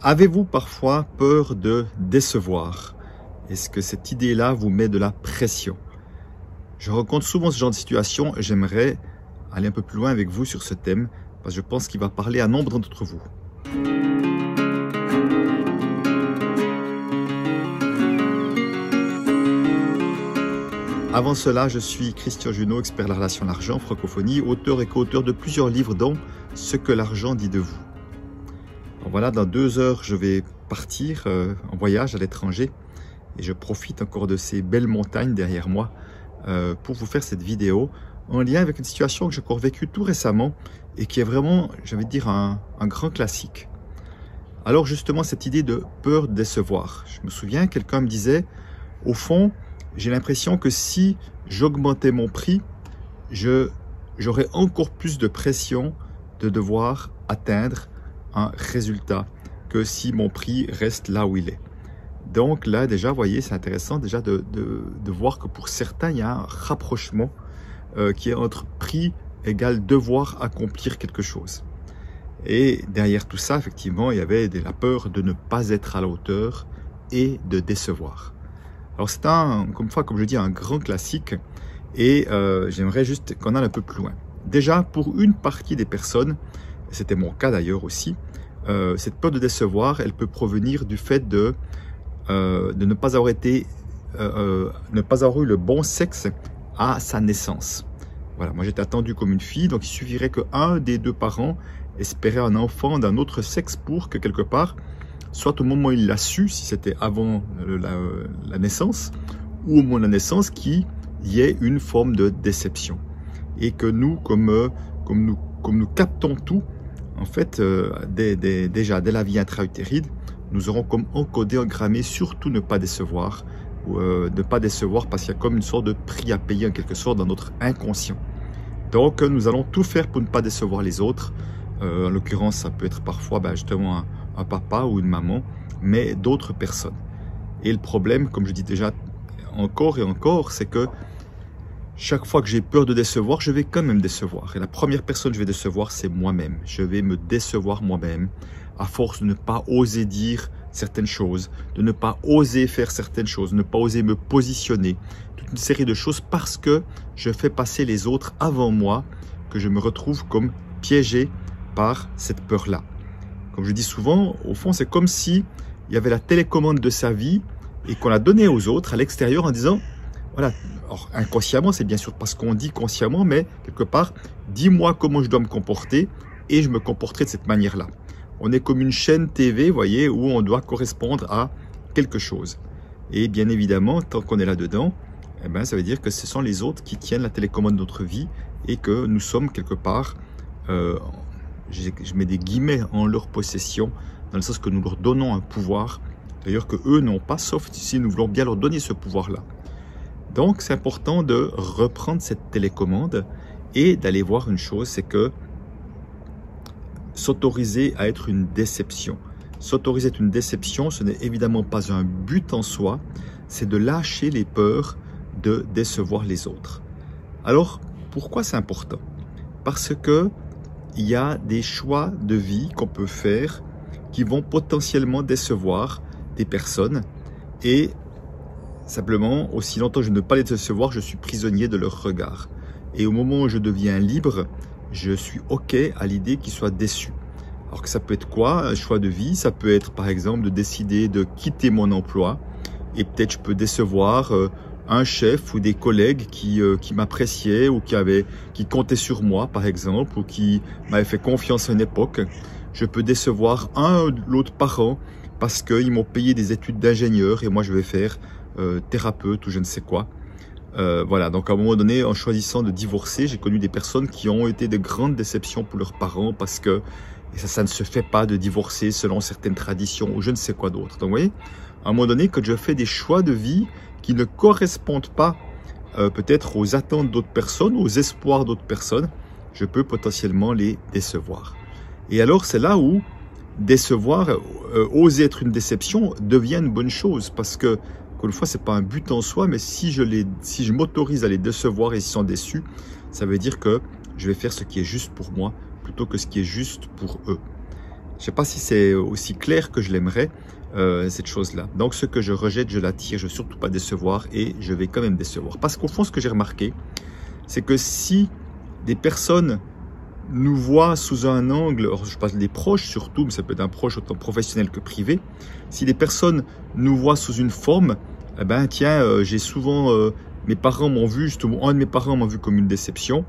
Avez-vous parfois peur de décevoir? Est-ce que cette idée-là vous met de la pression? Je rencontre souvent ce genre de situation et j'aimerais aller un peu plus loin avec vous sur ce thème parce que je pense qu'il va parler à nombre d'entre vous. Avant cela, je suis Christian Junot, expert de la relation à l'argent, francophonie, auteur et co-auteur de plusieurs livres dont « Ce que l'argent dit de vous ». Voilà, dans 2 heures, je vais partir en voyage à l'étranger et je profite encore de ces belles montagnes derrière moi pour vous faire cette vidéo en lien avec une situation que j'ai encore vécue tout récemment et qui est vraiment, j'ai envie de dire, un grand classique. Alors justement, cette idée de peur de décevoir. Je me souviens, quelqu'un me disait, au fond, j'ai l'impression que si j'augmentais mon prix, j'aurais encore plus de pression de devoir atteindre un résultat que si mon prix reste là où il est. Donc là déjà, vous voyez, c'est intéressant déjà de voir que pour certains, il y a un rapprochement qui est entre prix égale devoir accomplir quelque chose. Et derrière tout ça, effectivement, il y avait la peur de ne pas être à la hauteur et de décevoir. Alors c'est comme je dis, un grand classique et j'aimerais juste qu'on aille un peu plus loin. Déjà, pour une partie des personnes, c'était mon cas d'ailleurs aussi, cette peur de décevoir, elle peut provenir du fait de ne pas avoir eu le bon sexe à sa naissance. Voilà, moi j'étais attendu comme une fille, donc il suffirait qu'un des 2 parents espérait un enfant d'un autre sexe pour que quelque part, soit au moment où il l'a su, si c'était avant la naissance, ou au moment de la naissance, qu'il y ait une forme de déception. Et que nous, comme nous captons tout, en fait, déjà dès la vie intra-utérine, nous aurons comme encodé, engrammé, surtout ne pas décevoir, ou ne pas décevoir parce qu'il y a comme une sorte de prix à payer en quelque sorte dans notre inconscient. Donc nous allons tout faire pour ne pas décevoir les autres. En l'occurrence, ça peut être parfois justement un papa ou une maman, mais d'autres personnes. Et le problème, comme je dis déjà encore et encore, c'est que chaque fois que j'ai peur de décevoir, je vais quand même décevoir. Et la première personne que je vais décevoir, c'est moi-même. Je vais me décevoir moi-même à force de ne pas oser dire certaines choses, de ne pas oser faire certaines choses, de ne pas oser me positionner. Toute une série de choses parce que je fais passer les autres avant moi, que je me retrouve comme piégé par cette peur-là. Comme je dis souvent, au fond, c'est comme si il y avait la télécommande de sa vie et qu'on la donnait aux autres à l'extérieur en disant, voilà, alors inconsciemment, c'est bien sûr parce qu'on dit consciemment, mais quelque part, dis-moi comment je dois me comporter et je me comporterai de cette manière-là. On est comme une chaîne TV, vous voyez, où on doit correspondre à quelque chose. Et bien évidemment, tant qu'on est là-dedans, eh ben, ça veut dire que ce sont les autres qui tiennent la télécommande de notre vie et que nous sommes quelque part, je mets des guillemets, en leur possession, dans le sens que nous leur donnons un pouvoir, d'ailleurs que eux n'ont pas, sauf si nous voulons bien leur donner ce pouvoir-là. Donc c'est important de reprendre cette télécommande et d'aller voir une chose, c'est que s'autoriser à être une déception. S'autoriser à être une déception, ce n'est évidemment pas un but en soi, c'est de lâcher les peurs de décevoir les autres. Alors, pourquoi c'est important? Parce que il y a des choix de vie qu'on peut faire qui vont potentiellement décevoir des personnes et simplement, aussi longtemps que je ne veux pas les décevoir, je suis prisonnier de leur regard. Et au moment où je deviens libre, je suis OK à l'idée qu'ils soient déçus. Alors que ça peut être quoi? Un choix de vie, ça peut être par exemple de décider de quitter mon emploi et peut-être je peux décevoir un chef ou des collègues qui m'appréciaient ou qui comptaient sur moi par exemple ou qui m'avaient fait confiance à une époque. Je peux décevoir un ou l'autre parent parce qu'ils m'ont payé des études d'ingénieur et moi je vais faire thérapeute ou je ne sais quoi. Voilà, donc à un moment donné, en choisissant de divorcer, j'ai connu des personnes qui ont été de grandes déceptions pour leurs parents parce que ça ne se fait pas de divorcer selon certaines traditions ou je ne sais quoi d'autre. Donc vous voyez, à un moment donné, quand je fais des choix de vie qui ne correspondent pas peut-être aux attentes d'autres personnes, aux espoirs d'autres personnes, je peux potentiellement les décevoir. Et alors c'est là où décevoir, oser être une déception devient une bonne chose parce que encore une fois, ce n'est pas un but en soi, mais si je m'autorise à les décevoir et ils sont déçus, ça veut dire que je vais faire ce qui est juste pour moi plutôt que ce qui est juste pour eux. Je ne sais pas si c'est aussi clair que je l'aimerais, cette chose-là. Donc ce que je rejette, je l'attire, je ne veux surtout pas décevoir et je vais quand même décevoir. Parce qu'au fond, ce que j'ai remarqué, c'est que si des personnes nous voient sous un angle, je parle des proches surtout, mais ça peut être un proche autant professionnel que privé, si des personnes nous voient sous une forme, eh ben tiens, j'ai souvent, mes parents m'ont vu, justement, un de mes parents m'a vu comme une déception,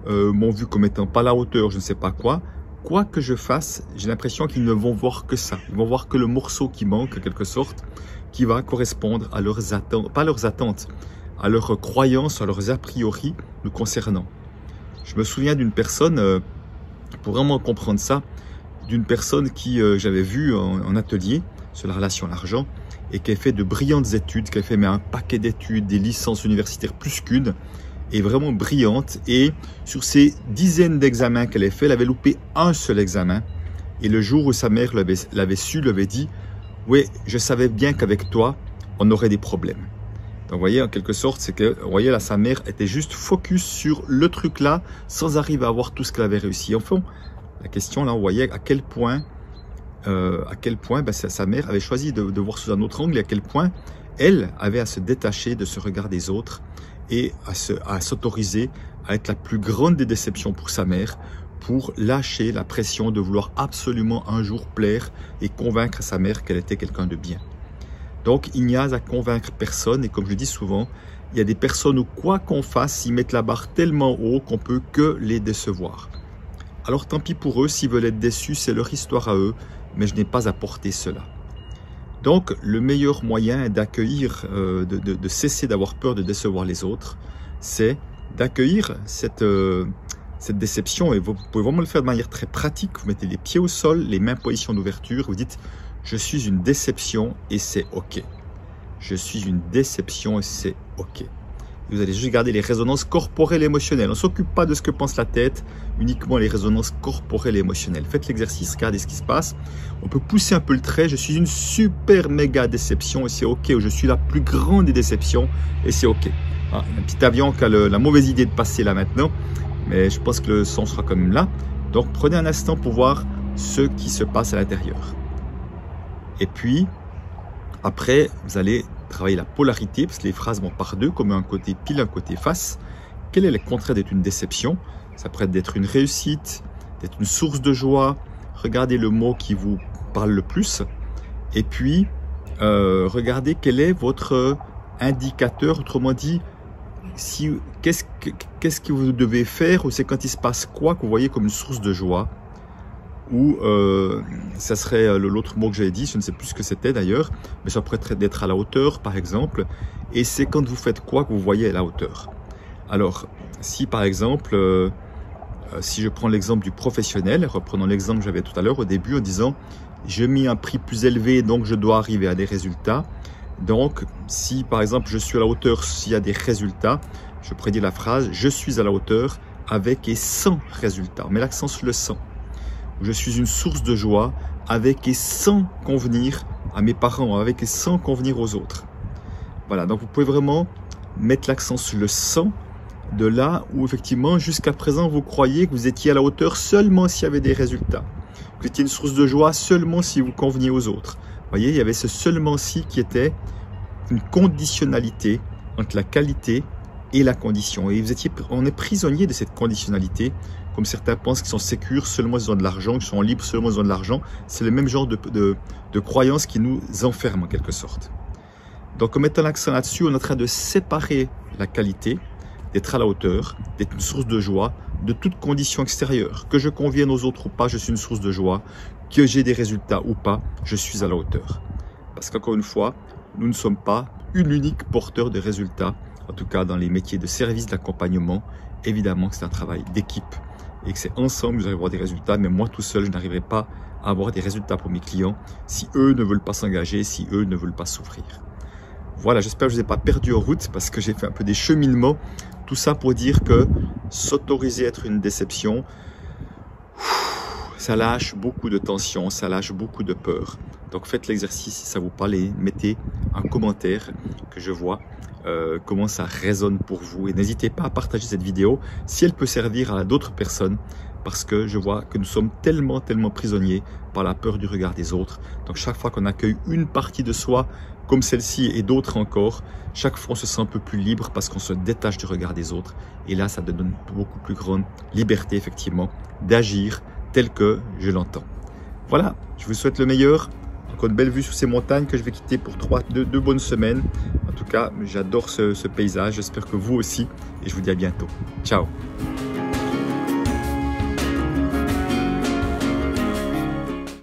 m'ont vu comme étant pas à la hauteur, je ne sais pas quoi. Quoi que je fasse, j'ai l'impression qu'ils ne vont voir que ça. Ils vont voir que le morceau qui manque, en quelque sorte, qui va correspondre à leurs attentes, pas à leurs attentes, à leurs croyances, à leurs a priori nous concernant. Je me souviens d'une personne, pour vraiment comprendre ça, d'une personne qui j'avais vue en atelier sur la relation à l'argent et qui a fait de brillantes études, qui a fait un paquet d'études, des licences universitaires plus qu'une, et vraiment brillante. Et sur ces dizaines d'examens qu'elle avait fait, elle avait loupé un seul examen. Et le jour où sa mère l'avait su, lui avait dit « Oui, je savais bien qu'avec toi, on aurait des problèmes. » Donc, vous voyez, en quelque sorte, c'est que, vous voyez, là, sa mère était juste focus sur le truc là, sans arriver à voir tout ce qu'elle avait réussi. Enfin, la question là, vous voyez à quel point sa mère avait choisi de voir sous un autre angle, et à quel point elle avait à se détacher de ce regard des autres et à s'autoriser à être la plus grande des déceptions pour sa mère, pour lâcher la pression de vouloir absolument un jour plaire et convaincre sa mère qu'elle était quelqu'un de bien. Donc, il n'y a à convaincre personne, et comme je dis souvent, il y a des personnes où quoi qu'on fasse, ils mettent la barre tellement haut qu'on peut que les décevoir. Alors tant pis pour eux, s'ils veulent être déçus, c'est leur histoire à eux, mais je n'ai pas à porter cela. Donc, le meilleur moyen d'accueillir, de cesser d'avoir peur de décevoir les autres, c'est d'accueillir cette déception, et vous pouvez vraiment le faire de manière très pratique. Vous mettez les pieds au sol, les mains en position d'ouverture, vous dites « Je suis une déception et c'est OK. Je suis une déception et c'est OK. » Vous allez juste garder les résonances corporelles et émotionnelles. On ne s'occupe pas de ce que pense la tête, uniquement les résonances corporelles et émotionnelles. Faites l'exercice, regardez ce qui se passe. On peut pousser un peu le trait. Je suis une super méga déception et c'est OK. Ou je suis la plus grande des déceptions et c'est OK. Ah, un petit avion qui a la mauvaise idée de passer là maintenant, mais je pense que le son sera quand même là. Donc prenez un instant pour voir ce qui se passe à l'intérieur. Et puis, après, vous allez travailler la polarité, parce que les phrases vont par deux, comme un côté pile, un côté face. Quel est le contraire d'être une déception? Ça pourrait être une réussite, d'être une source de joie. Regardez le mot qui vous parle le plus. Et puis, regardez quel est votre indicateur, autrement dit, qu'est-ce que vous devez faire, ou c'est quand il se passe quoi que vous voyez comme une source de joie. Ou ça serait l'autre mot que j'avais dit, je ne sais plus ce que c'était d'ailleurs, mais ça pourrait être d'être à la hauteur par exemple, et c'est quand vous faites quoi que vous voyez à la hauteur. Alors, si par exemple, si je prends l'exemple du professionnel, reprenons l'exemple que j'avais tout à l'heure au début en disant « j'ai mis un prix plus élevé donc je dois arriver à des résultats », donc si par exemple je suis à la hauteur s'il y a des résultats, je pourrais dire la phrase « je suis à la hauteur avec et sans résultats », on met l'accent sur le « sans ». Je suis une source de joie avec et sans convenir à mes parents, avec et sans convenir aux autres. Voilà, donc vous pouvez vraiment mettre l'accent sur le sans, de là où effectivement jusqu'à présent vous croyez que vous étiez à la hauteur seulement s'il y avait des résultats. Vous étiez une source de joie seulement si vous conveniez aux autres. Vous voyez, il y avait ce seulement-ci qui était une conditionnalité entre la qualité et la condition. Et on est prisonnier de cette conditionnalité. Comme certains pensent qu'ils sont sécures seulement ils ont de l'argent, qu'ils sont libres seulement ils ont de l'argent. C'est le même genre de croyance qui nous enferme en quelque sorte. Donc en mettant l'accent là-dessus, on est en train de séparer la qualité, d'être à la hauteur, d'être une source de joie, de toute condition extérieure. Que je convienne aux autres ou pas, je suis une source de joie. Que j'ai des résultats ou pas, je suis à la hauteur. Parce qu'encore une fois, nous ne sommes pas une unique porteur de résultats. En tout cas, dans les métiers de service, d'accompagnement, évidemment que c'est un travail d'équipe. Et que c'est ensemble que vous allez avoir des résultats, mais moi tout seul, je n'arriverai pas à avoir des résultats pour mes clients si eux ne veulent pas s'engager, si eux ne veulent pas souffrir. Voilà, j'espère que je ne vous ai pas perdu en route parce que j'ai fait un peu des cheminements. Tout ça pour dire que s'autoriser à être une déception, ça lâche beaucoup de tension, ça lâche beaucoup de peur. Donc faites l'exercice si ça vous parle et mettez un commentaire que je vois comment ça résonne pour vous. Et n'hésitez pas à partager cette vidéo si elle peut servir à d'autres personnes parce que je vois que nous sommes tellement prisonniers par la peur du regard des autres. Donc chaque fois qu'on accueille une partie de soi, comme celle-ci et d'autres encore, chaque fois on se sent un peu plus libre parce qu'on se détache du regard des autres. Et là, ça donne beaucoup plus grande liberté, effectivement, d'agir tel que je l'entends. Voilà, je vous souhaite le meilleur. Encore une belle vue sur ces montagnes que je vais quitter pour deux bonnes semaines. En tout cas, j'adore ce paysage. J'espère que vous aussi. Et je vous dis à bientôt. Ciao.